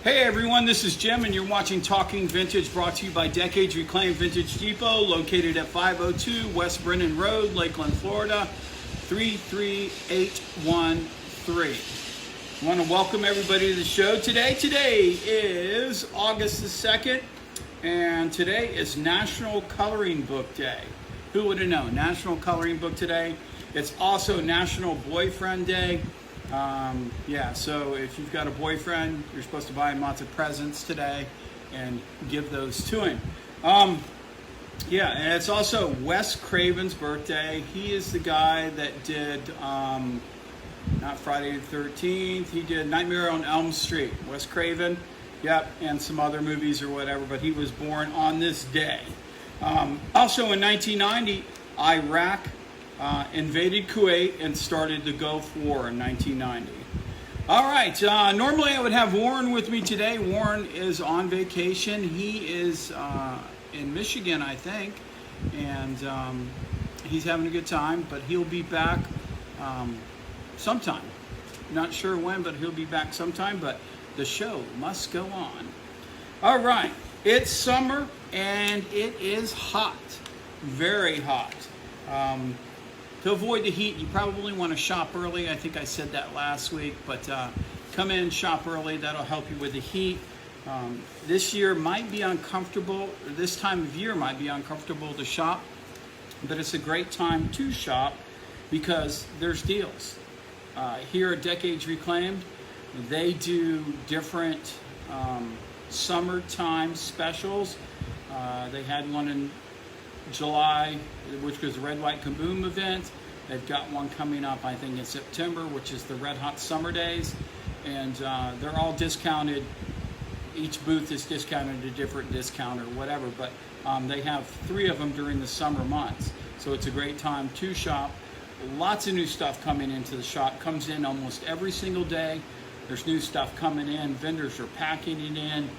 Hey everyone, this is Jim and you're watching Talking Vintage, brought to you by Decades Reclaimed Vintage Depot, located at 502 West Brennan Road, Lakeland, Florida, 33813. I want to welcome everybody to the show today. Today is August the 2nd, and today is National Coloring Book Day. Who would have known? National Coloring Book Today. It's also National Boyfriend Day. So if you've got a boyfriend, you're supposed to buy him lots of presents today and give those to him. And it's also Wes Craven's birthday. He is the guy that did, not Friday the 13th, he did Nightmare on Elm Street. Wes Craven, and some other movies or whatever, but he was born on this day. Also in 1990, Iraq invaded Kuwait and started the Gulf War in 1990. All right, normally I would have Warren with me today. Warren is on vacation. He is in Michigan, I think, and he's having a good time, but he'll be back sometime. Not sure when, but he'll be back sometime, but the show must go on. All right, it's summer and it is hot, very hot. To avoid the heat, you probably want to shop early. I think I said that last week, but come in, shop early. That'll help you with the heat. This year might be uncomfortable. This time of year might be uncomfortable to shop, but it's a great time to shop because there's deals. Here at Decades Reclaimed, they do different summertime specials. They had one in July, which was the Red, White, Kaboom event. They've got one coming up, I think, in September, which is the Red Hot Summer Days. And they're all discounted. Each booth is discounted a different discount or whatever, but they have 3 of them during the summer months. So it's a great time to shop. Lots of new stuff coming into the shop. Comes in almost every single day. There's new stuff coming in. Vendors are packing it in.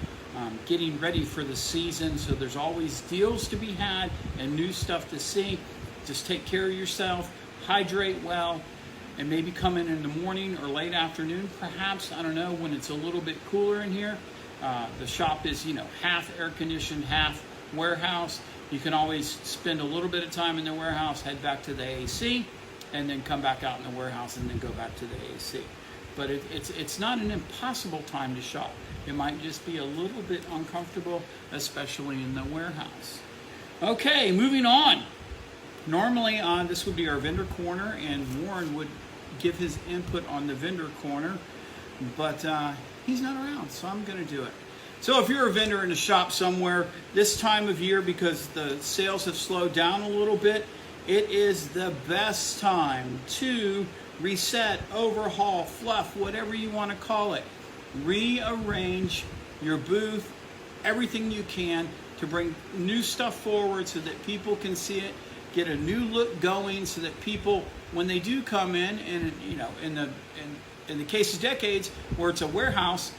Getting ready for the season, so there's always deals to be had and new stuff to see. Just take care of yourself, hydrate well, and maybe come in the morning or late afternoon, perhaps, I don't know, when it's a little bit cooler in here. The shop is, half air conditioned, half warehouse. You can always spend a little bit of time in the warehouse, head back to the AC, and then come back out in the warehouse and then go back to the AC. But it's not an impossible time to shop. It might just be a little bit uncomfortable, especially in the warehouse. Okay, moving on. Normally, this would be our vendor corner, and Warren would give his input on the vendor corner, but he's not around, so I'm going to do it. So if you're a vendor in a shop somewhere, this time of year, because the sales have slowed down a little bit, it is the best time to reset, overhaul, fluff, whatever you want to call it. Rearrange your booth, everything you can to bring new stuff forward so that people can see it, get a new look going so that people, when they do come in, and in the case of Decades, where it's a warehouse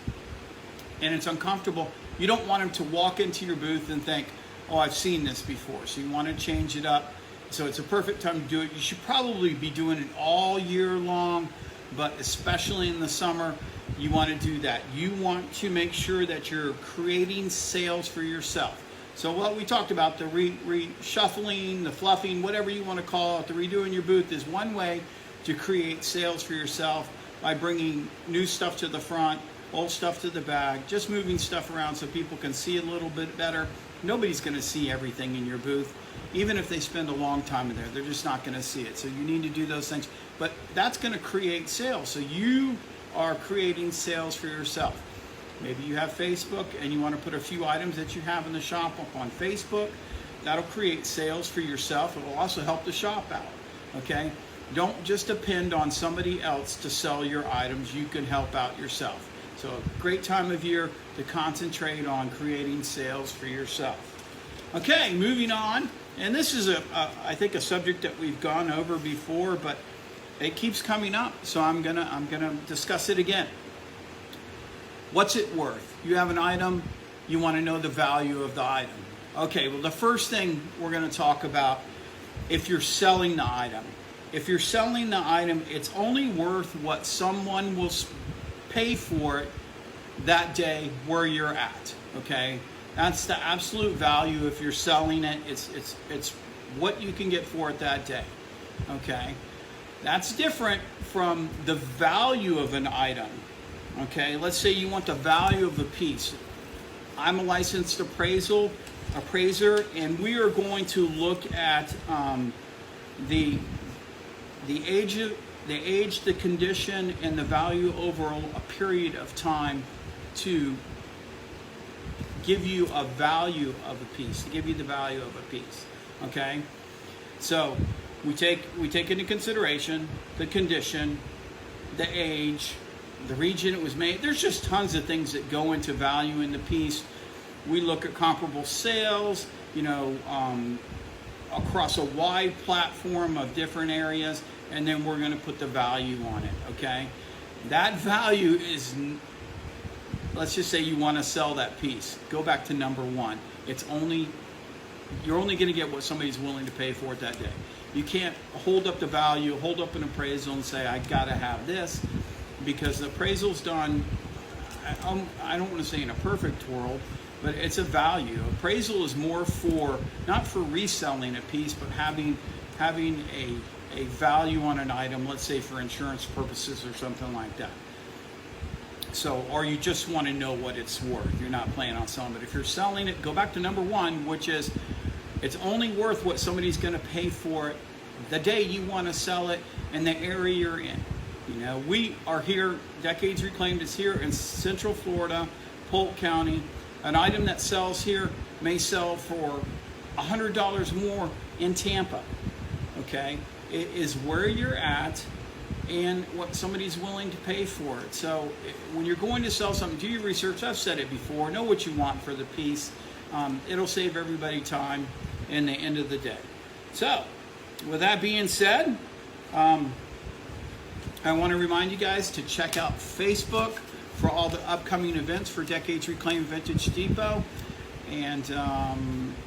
and it's uncomfortable, you don't want them to walk into your booth and think, oh, I've seen this before. So you want to change it up. So it's a perfect time to do it. You should probably be doing it all year long, but especially in the summer, you want to do that. You want to make sure that you're creating sales for yourself. So what we talked about, the reshuffling, the fluffing, whatever you want to call it, the redoing your booth is one way to create sales for yourself by bringing new stuff to the front, old stuff to the back, just moving stuff around so people can see a little bit better. Nobody's going to see everything in your booth. Even if they spend a long time in there, they're just not going to see it. So you need to do those things. But that's going to create sales. So you are creating sales for yourself. Maybe you have Facebook and you want to put a few items that you have in the shop up on Facebook. That'll create sales for yourself. It will also help the shop out. Okay? Don't just depend on somebody else to sell your items. You can help out yourself. So a great time of year to concentrate on creating sales for yourself. Okay, moving on. And this is I think a subject that we've gone over before, but it keeps coming up, so I'm gonna discuss it again. What's it worth? You have an item, you want to know the value of the item. Okay, well, the first thing we're going to talk about, if you're selling the item. If you're selling the item, it's only worth what someone will pay for it that day where you're at. Okay, that's the absolute value. If you're selling it, it's what you can get for it that day. Okay, that's different from the value of an item. Okay, let's say you want the value of a piece. I'm a licensed appraiser, and we are going to look at the age, the condition, and the value over a period of time to give you a value of a piece, to give you the value of a piece. Okay, so we take into consideration the condition, the age, the region it was made. There's just tons of things that go into value in the piece. We look at comparable sales, across a wide platform of different areas, and then we're going to put the value on it. Okay, that value is, let's just say you want to sell that piece. Go back to number one. You're only going to get what somebody's willing to pay for it that day. You can't hold up the value, hold up an appraisal and say, I got to have this, because the appraisal's done, I don't want to say in a perfect world, but it's a value. Appraisal is more for, not for reselling a piece, but having a value on an item, let's say for insurance purposes or something like that. So, or you just want to know what it's worth. You're not planning on selling, but if you're selling it, go back to number one, which is it's only worth what somebody's going to pay for it the day you want to sell it in the area you're in. We are here, Decades Reclaimed is here in Central Florida, Polk County. An item that sells here may sell for $100 more in Tampa. Okay, it is where you're at and what somebody's willing to pay for it. So when you're going to sell something, do your research. I've said it before. Know what you want for the piece. It'll save everybody time in the end of the day. So with that being said, I want to remind you guys to check out Facebook for all the upcoming events for Decades Reclaimed Vintage Depot, and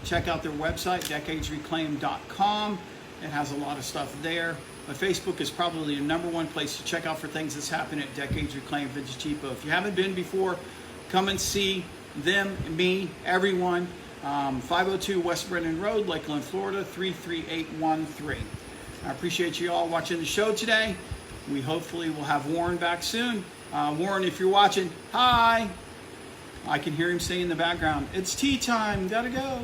check out their website, decadesreclaimed.com. It has a lot of stuff there. But Facebook is probably the number one place to check out for things that's happening at Decades Reclaimed Vintage Depot. If you haven't been before, come and see them, me, everyone. 502 West Brennan Road, Lakeland, Florida, 33813. I appreciate you all watching the show today. We hopefully will have Warren back soon. Warren, if you're watching, hi. I can hear him saying in the background, it's tea time, gotta go.